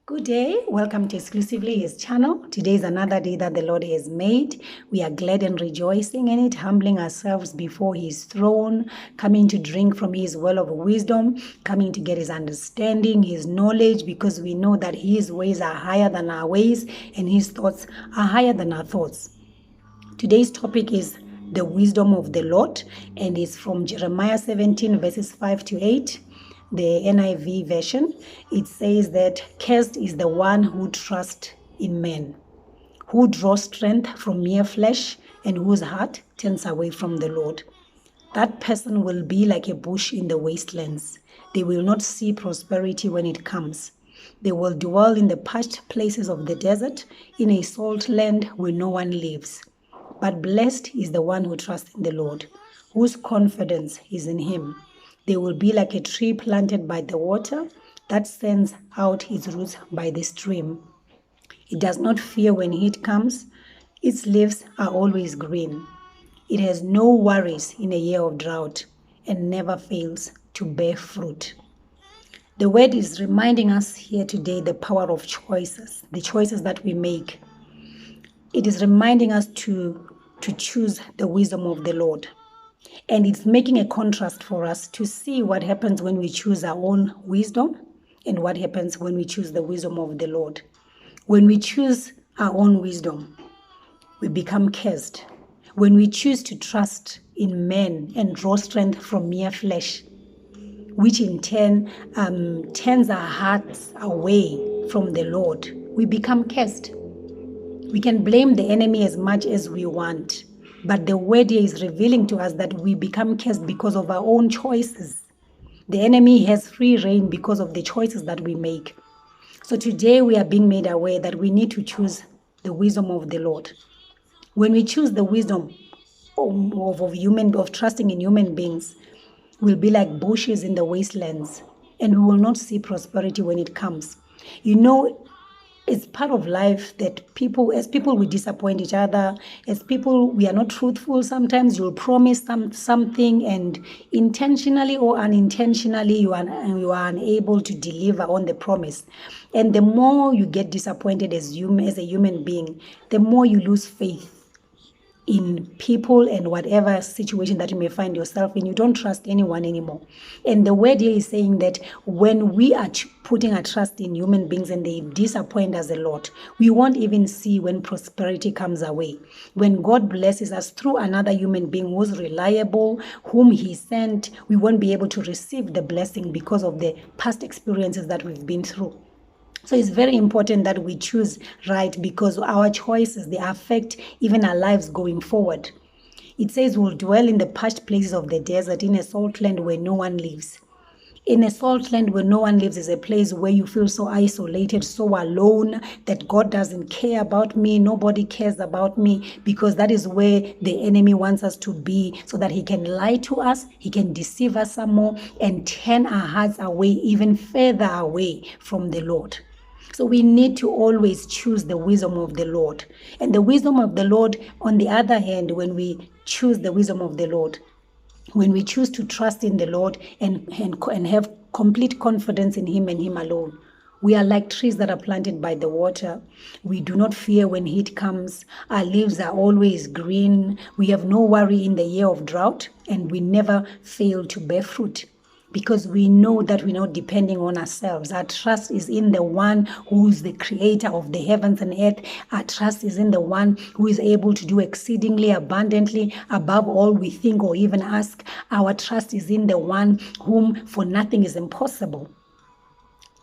Good day. Welcome to Exclusively His channel. Today is another day that the Lord has made. We are glad and rejoicing in it, humbling ourselves before His throne, coming to drink from His well of wisdom, coming to get His understanding, His knowledge, because we know that His ways are higher than our ways and His thoughts are higher than our thoughts. Today's topic is the wisdom of the Lord, and it's from Jeremiah 17 verses 5 to 8. The NIV version, it says that cursed is the one who trusts in men, who draws strength from mere flesh, and whose heart turns away from the Lord. That person will be like a bush in the wastelands. They will not see prosperity when it comes. They will dwell in the parched places of the desert, in a salt land where no one lives. But blessed is the one who trusts in the Lord, whose confidence is in Him. They will be like a tree planted by the water that sends out its roots by the stream. It does not fear when heat comes. Its leaves are always green. It has no worries in a year of drought and never fails to bear fruit. The word is reminding us here today the power of choices, the choices that we make. It is reminding us to choose the wisdom of the Lord. And it's making a contrast for us to see what happens when we choose our own wisdom and what happens when we choose the wisdom of the Lord. When we choose our own wisdom, we become cursed. When we choose to trust in men and draw strength from mere flesh, which in turn turns our hearts away from the Lord, we become cursed. We can blame the enemy as much as we want, but the word here is revealing to us that we become cursed because of our own choices. The enemy has free reign because of the choices that we make. So today we are being made aware that we need to choose the wisdom of the Lord. When we choose the wisdom of trusting in human beings, we'll be like bushes in the wastelands, and we will not see prosperity when it comes. It's part of life that as people, we disappoint each other. As people, we are not truthful. Sometimes you'll promise something, and intentionally or unintentionally, you are unable to deliver on the promise. And the more you get disappointed as a human being, the more you lose faith in people and whatever situation that you may find yourself in. You don't trust anyone anymore. And the word here is saying that when we are putting our trust in human beings and they disappoint us a lot, we won't even see when prosperity comes our way. When God blesses us through another human being who's reliable, whom He sent, we won't be able to receive the blessing because of the past experiences that we've been through. So it's very important that we choose right, because our choices, they affect even our lives going forward. It says we'll dwell in the parched places of the desert, in a salt land where no one lives. In a salt land where no one lives is a place where you feel so isolated, so alone, that God doesn't care about me, nobody cares about me, because that is where the enemy wants us to be, so that he can lie to us, he can deceive us some more, and turn our hearts away, even further away from the Lord. So we need to always choose the wisdom of the Lord. And the wisdom of the Lord, on the other hand, when we choose the wisdom of the Lord, when we choose to trust in the Lord and have complete confidence in Him and Him alone, we are like trees that are planted by the water. We do not fear when heat comes. Our leaves are always green. We have no worry in the year of drought, and we never fail to bear fruit, because we know that we're not depending on ourselves. Our trust is in the one who is the creator of the heavens and earth. Our trust is in the one who is able to do exceedingly abundantly above all we think or even ask. Our trust is in the one whom for nothing is impossible.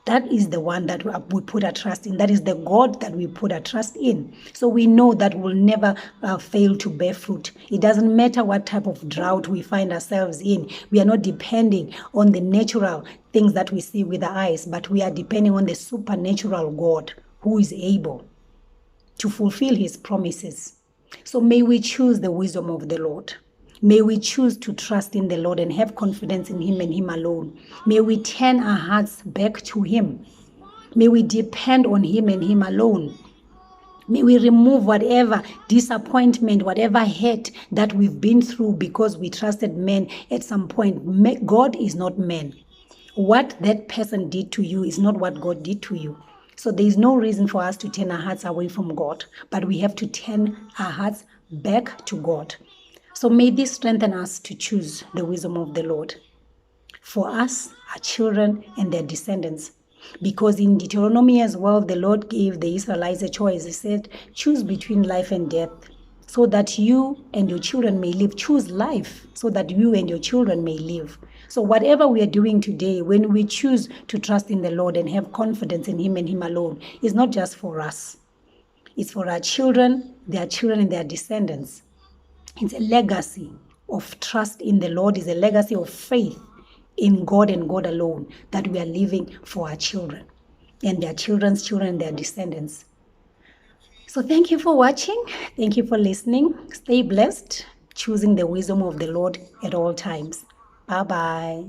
That is the one that we put our trust in. That is the God that we put our trust in. So we know that we'll never fail to bear fruit. It doesn't matter what type of drought we find ourselves in. We are not depending on the natural things that we see with our eyes, but we are depending on the supernatural God who is able to fulfill His promises. So may we choose the wisdom of the Lord. May we choose to trust in the Lord and have confidence in Him and Him alone. May we turn our hearts back to Him. May we depend on Him and Him alone. May we remove whatever disappointment, whatever hurt that we've been through because we trusted men at some point. God is not man. What that person did to you is not what God did to you. So there is no reason for us to turn our hearts away from God, but we have to turn our hearts back to God. So may this strengthen us to choose the wisdom of the Lord for us, our children, and their descendants. Because in Deuteronomy as well, the Lord gave the Israelites a choice. He said, choose between life and death, so that you and your children may live. Choose life, so that you and your children may live. So whatever we are doing today, when we choose to trust in the Lord and have confidence in Him and Him alone, is not just for us. It's for our children, their children, and their descendants. It's a legacy of trust in the Lord. It's a legacy of faith in God and God alone that we are leaving for our children and their children's children and their descendants. So thank you for watching. Thank you for listening. Stay blessed, choosing the wisdom of the Lord at all times. Bye-bye.